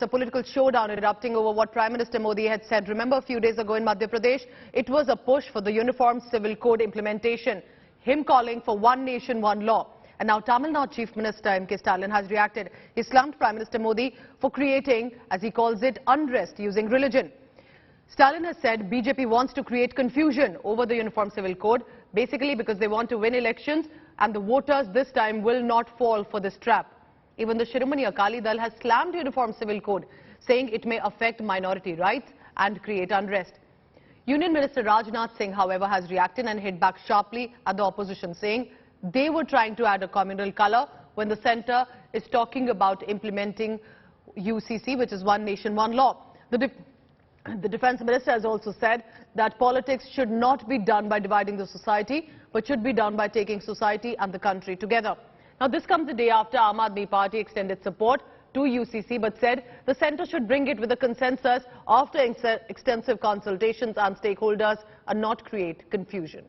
A political showdown erupting over what Prime Minister Modi had said. Remember, a few days ago in Madhya Pradesh, it was a push for the Uniform Civil Code implementation, him calling for one nation, one law. And now Tamil Nadu Chief Minister M.K. Stalin has reacted. He slammed Prime Minister Modi for creating, as he calls it, unrest using religion. Stalin has said BJP wants to create confusion over the Uniform Civil Code, basically because they want to win elections and the voters this time will not fall for this trap. Even the Shiromani Akali Dal has slammed Uniform Civil Code, saying it may affect minority rights and create unrest. Union Minister Rajnath Singh, however, has reacted and hit back sharply at the opposition, saying they were trying to add a communal colour when the centre is talking about implementing UCC, which is one nation, one law. The Defence Minister has also said that politics should not be done by dividing the society, but should be done by taking society and the country together. Now, this comes a day after Aam Aadmi Party extended support to UCC, but said the centre should bring it with a consensus after extensive consultations and stakeholders and not create confusion.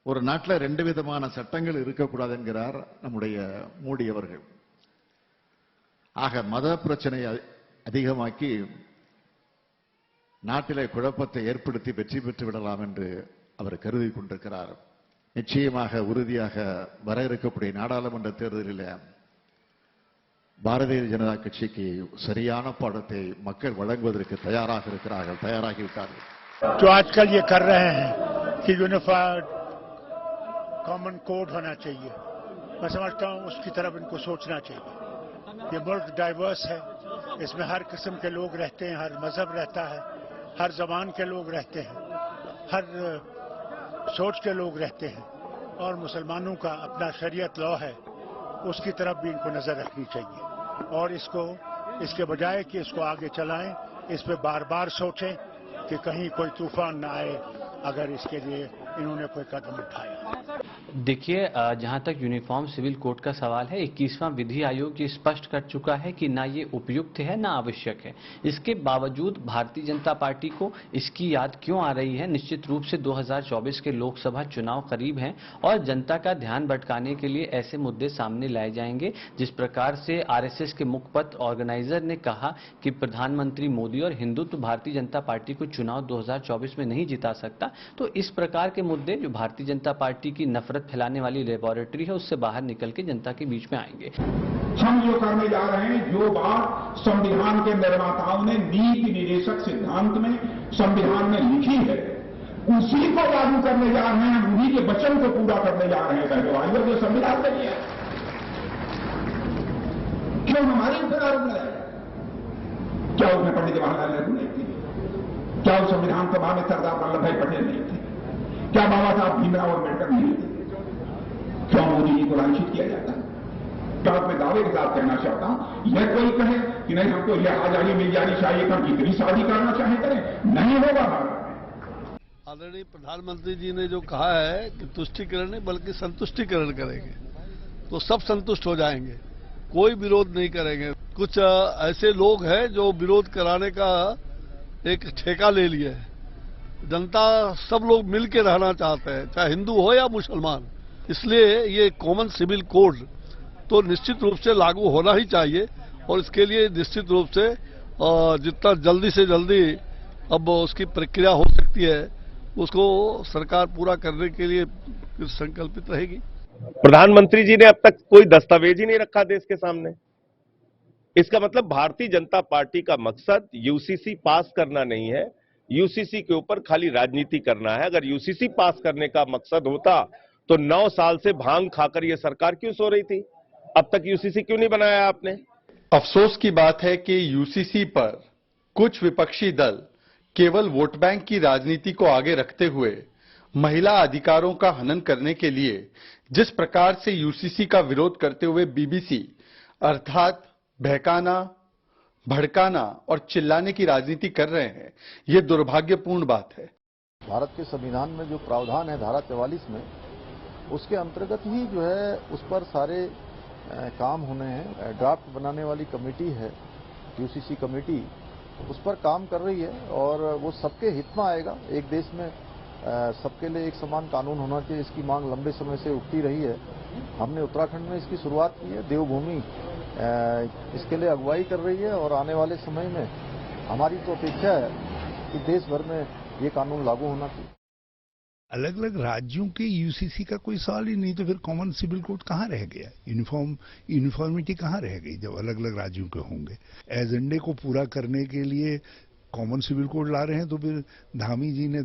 ஒரு நாட்டில் ரெண்டு விதமான சட்டங்கள் இருக்கக்கூடாது என்கிறார் நம்முடைய மோடி அவர்கள். ஆக மத பிரச்சனை அதிகமாக்கி நாட்டிலே குழப்பத்தை ஏற்படுத்தி வெற்றி பெற்று விடலாம் என்று அவர் கருதி கொண்டிருக்கிறார். நிச்சயமாக உறுதியாக வர இருக்கக்கூடிய நாடாளுமன்ற தேர்தலில் பாரதிய ஜனதா கட்சிக்கு சரியான பாடத்தை மக்கள் வழங்குவதற்கு தயாராக இருக்கிறார்கள், தயாராகிவிட்டார்கள். जो आजकल ये कर रहे हैं कि यूनिफाइड कॉमन कोड होना चाहिए, मैं समझता हूं उसकी तरफ इनको सोचना चाहिए. ये मुल्क डाइवर्स है, इसमें हर किस्म के लोग रहते हैं, हर मजहब रहता है, हर जबान के लोग रहते हैं, हर सोच के लोग रहते हैं और मुसलमानों का अपना शरीयत लॉ है, उसकी तरफ भी इनको नजर रखनी चाहिए और इसके बजाय कि इसको आगे चलाएं, इस पे बार बार सोचें कि कहीं कोई तूफान ना आए अगर इसके लिए इन्होंने कोई कदम उठाया. देखिए, जहां तक यूनिफॉर्म सिविल कोड का सवाल है, 21वां विधि आयोग ये स्पष्ट कर चुका है कि ना ये उपयुक्त है ना आवश्यक है. इसके बावजूद भारतीय जनता पार्टी को इसकी याद क्यों आ रही है? निश्चित रूप से 2024 के लोकसभा चुनाव करीब हैं और जनता का ध्यान भटकाने के लिए ऐसे मुद्दे सामने लाए जाएंगे. जिस प्रकार से आरएसएस के मुखपत्र ऑर्गेनाइजर ने कहा कि प्रधानमंत्री मोदी और हिंदुत्व भारतीय जनता पार्टी को चुनाव 2024 में नहीं जिता सकता, तो इस प्रकार के मुद्दे जो भारतीय जनता पार्टी की नफरत फैलाने वाली लेबोरेटरी है उससे बाहर निकल के जनता के बीच में आएंगे. हम जो करने जा रहे हैं, जो बात संविधान के निर्माताओं ने नीति निदेशक सिद्धांत में संविधान में लिखी है, उसी को लागू करने जा रहे हैं, उन्हीं के वचन को पूरा करने जा रहे हैं. जो संविधान में है, क्यों हमारे ऊपर आरोप लगाए? क्या उसमें पंडित जवाहरलाल नेहरू नहीं थे? क्या उस संविधान सभा में सरदार वल्लभ भाई पटेल नहीं थे? क्या बाबा साहब भीमराव अम्बेडकर नहीं थे? क्यों मोदी जी को लांछित किया जाता है? क्या मैं दावे के साथ कहना चाहता हूं, यह कोई कहे कि नहीं हमको यह आजादी मिल जानी चाहिए, हम कितनी शादी करना चाहे करें, नहीं होगा भारत. ऑलरेडी प्रधानमंत्री जी ने जो कहा है कि तुष्टिकरण नहीं बल्कि संतुष्टिकरण करेंगे, तो सब संतुष्ट हो जाएंगे, कोई विरोध नहीं करेंगे. कुछ ऐसे लोग हैं जो विरोध कराने का एक ठेका ले लिए है. जनता सब लोग मिल के रहना चाहते हैं, चाहे हिंदू हो या मुसलमान. इसलिए ये कॉमन सिविल कोड तो निश्चित रूप से लागू होना ही चाहिए और इसके लिए निश्चित रूप से जितना जल्दी से जल्दी अब उसकी प्रक्रिया हो सकती है उसको सरकार पूरा करने के लिए संकल्पित रहेगी. प्रधानमंत्री जी ने अब तक कोई दस्तावेज ही नहीं रखा देश के सामने. इसका मतलब भारतीय जनता पार्टी का मकसद यूसीसी पास करना नहीं है, यूसीसी के ऊपर खाली राजनीति करना है. अगर यूसीसी पास करने का मकसद होता तो 9 साल से भांग खाकर यह सरकार क्यों सो रही थी? अब तक यूसीसी क्यों नहीं बनाया आपने? अफसोस की बात है कि यूसीसी पर कुछ विपक्षी दल केवल वोट बैंक की राजनीति को आगे रखते हुए महिला अधिकारों का हनन करने के लिए जिस प्रकार से यूसीसी का विरोध करते हुए बीबीसी अर्थात बहकाना, भड़काना और चिल्लाने की राजनीति कर रहे हैं, ये दुर्भाग्यपूर्ण बात है. भारत के संविधान में जो प्रावधान है धारा 44 में, उसके अंतर्गत ही जो है उस पर सारे काम होने हैं. ड्राफ्ट बनाने वाली कमेटी है, यूसीसी कमेटी, उस पर काम कर रही है और वो सबके हित में आएगा. एक देश में सबके लिए एक समान कानून होना चाहिए, इसकी मांग लंबे समय से उठती रही है. हमने उत्तराखंड में इसकी शुरुआत की है. देवभूमि इसके लिए अगुवाई कर रही है और आने वाले समय में हमारी तो अपेक्षा है कि देश भर में ये कानून लागू होना चाहिए। अलग अलग राज्यों के यूसीसी का कोई सवाल ही नहीं, तो फिर कॉमन सिविल कोड कहाँ रह गया? यूनिफॉर्मिटी कहाँ रह गई जब अलग अलग राज्यों के होंगे? एजेंडे को पूरा करने के लिए कॉमन सिविल कोड ला रहे हैं, तो फिर धामी जी ने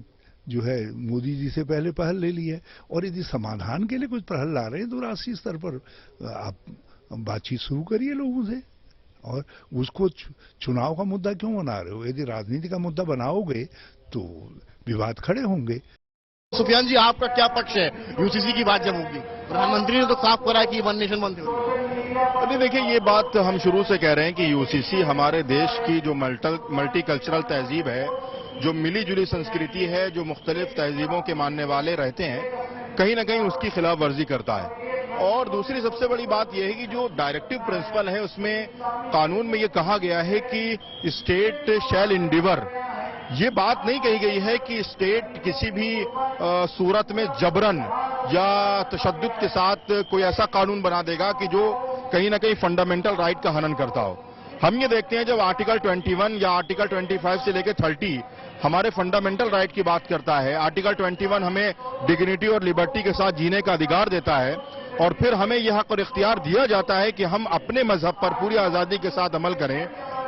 जो है मोदी जी से पहले पहल ले ली है। और यदि समाधान के लिए कुछ पहल ला रहे हैं तो राष्ट्रीय स्तर पर आप बातचीत शुरू करिए लोगों से, और उसको चुनाव का मुद्दा क्यों बना रहे हो? यदि राजनीति का मुद्दा बनाओगे तो विवाद खड़े होंगे। सुफियान जी, आपका क्या पक्ष है यूसीसी की बात जब होगी? प्रधानमंत्री ने तो साफ करा कि वन नेशन वन थ्योरी। अभी देखिए, ये बात हम शुरू से कह रहे हैं कि यूसीसी हमारे देश की जो मल्टीकल्चरल तहजीब है, जो मिली जुली संस्कृति है, जो मुख्तलिफ तहजीबों के मानने वाले रहते हैं, कहीं ना कहीं उसकी खिलाफ वर्जी करता है। और दूसरी सबसे बड़ी बात यह है कि जो डायरेक्टिव प्रिंसिपल है उसमें कानून में ये कहा गया है कि स्टेट शैल इंडिवर, ये बात नहीं कही गई है कि स्टेट किसी भी सूरत में जबरन या तशद्दुद के साथ कोई ऐसा कानून बना देगा कि जो कहीं ना कहीं फंडामेंटल राइट का हनन करता हो। हम ये देखते हैं जब आर्टिकल 21 या आर्टिकल 25 से लेकर 30 हमारे फंडामेंटल राइट की बात करता है। आर्टिकल 21 हमें डिग्निटी और लिबर्टी के साथ जीने का अधिकार देता है, और फिर हमें यह हक और इख्तियार दिया जाता है कि हम अपने मजहब पर पूरी आजादी के साथ अमल करें।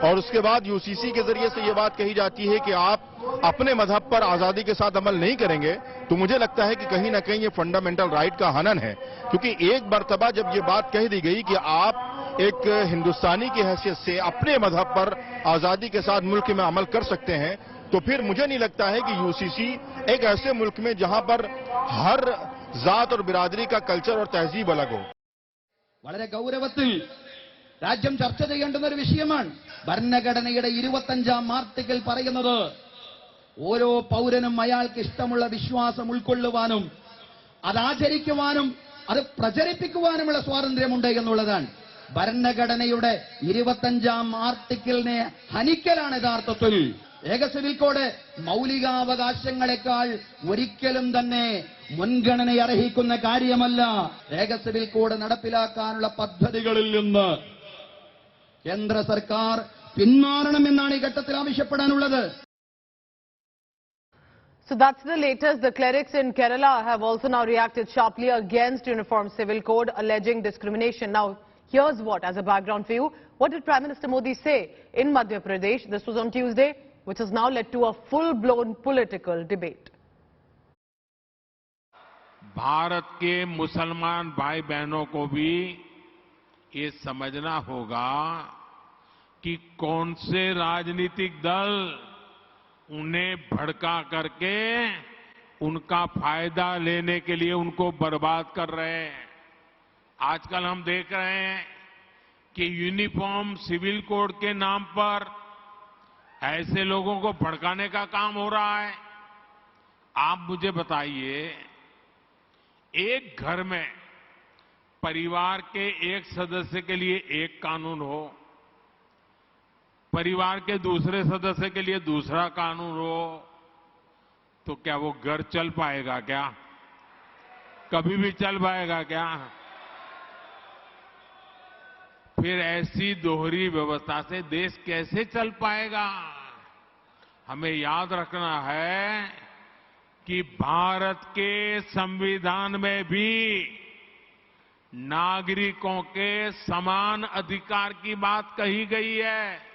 और उसके बाद यूसीसी के जरिए से यह बात कही जाती है कि आप अपने मजहब पर आजादी के साथ अमल नहीं करेंगे, तो मुझे लगता है कि कहीं ना कहीं ये फंडामेंटल राइट का हनन है। क्योंकि एक मर्तबा जब ये बात कह दी गई कि आप एक हिंदुस्तानी की हैसियत से अपने मजहब पर आजादी के साथ मुल्क में अमल कर सकते हैं, तो फिर मुझे नहीं लगता है कि यूसीसी एक ऐसे मुल्क में जहां पर हर जात और बिरादरी का कल्चर और तहजीब अलग हो। വളരെ ഗൗരവത്തിൽ രാജ്യം ചർച്ച ചെയ്യേണ്ടുന്ന ഒരു വിഷയമാണ്. ഭരണഘടനയുടെ 25ാം ആർട്ടിക്കിൾ പറയുന്നത് ഓരോ പൗരനും അയാൾക്ക് ഇഷ്ടമുള്ള വിശ്വാസം ഉൾക്കൊള്ളുവാനും അത് ആചരിക്കുവാനും അത് പ്രചരിപ്പിക്കുവാനുമുള്ള സ്വാതന്ത്ര്യമുണ്ട് എന്നുള്ളതാണ്. ഭരണഘടനയുടെ 25ാം ആർട്ടിക്കിളിനെ ഹനിക്കലാണ് യഥാർത്ഥത്തിൽ ഏക സിവിൽ കോഡ് മൗലികാവകാശങ്ങളെക്കാൾ ഒരിക്കലും തന്നെ മുൻഗണന അർഹിക്കുന്ന കാര്യമല്ല. ഏക സിവിൽ കോഡ് നടപ്പിലാക്കാനുള്ള പദ്ധതികളിൽ നിന്ന് കേന്ദ്ര സർക്കാർ പിന്മാറണമെന്നാണ് ഈ ഘട്ടത്തിൽ ആവശ്യപ്പെടാനുള്ളത്. So that's the latest. The clerics in Kerala have also now reacted sharply against Uniform Civil Code, alleging discrimination. Now, here's what, as a background for you, what did Prime Minister Modi say in Madhya Pradesh? This was on Tuesday, which has now led to a full-blown political debate. Bharat के मुसलमान भाई बहनों को भी ये समझना होगा कि कौन से राजनीतिक दल उन्हें भड़का करके उनका फायदा लेने के लिए उनको बर्बाद कर रहे हैं। आजकल हम देख रहे हैं कि यूनिफॉर्म सिविल कोड के नाम पर ऐसे लोगों को भड़काने का काम हो रहा है। आप मुझे बताइए, एक घर में परिवार के एक सदस्य के लिए एक कानून हो, परिवार के दूसरे सदस्य के लिए दूसरा कानून हो, तो क्या वो घर चल पाएगा? क्या कभी भी चल पाएगा क्या? फिर ऐसी दोहरी व्यवस्था से देश कैसे चल पाएगा? हमें याद रखना है कि भारत के संविधान में भी नागरिकों के समान अधिकार की बात कही गई है।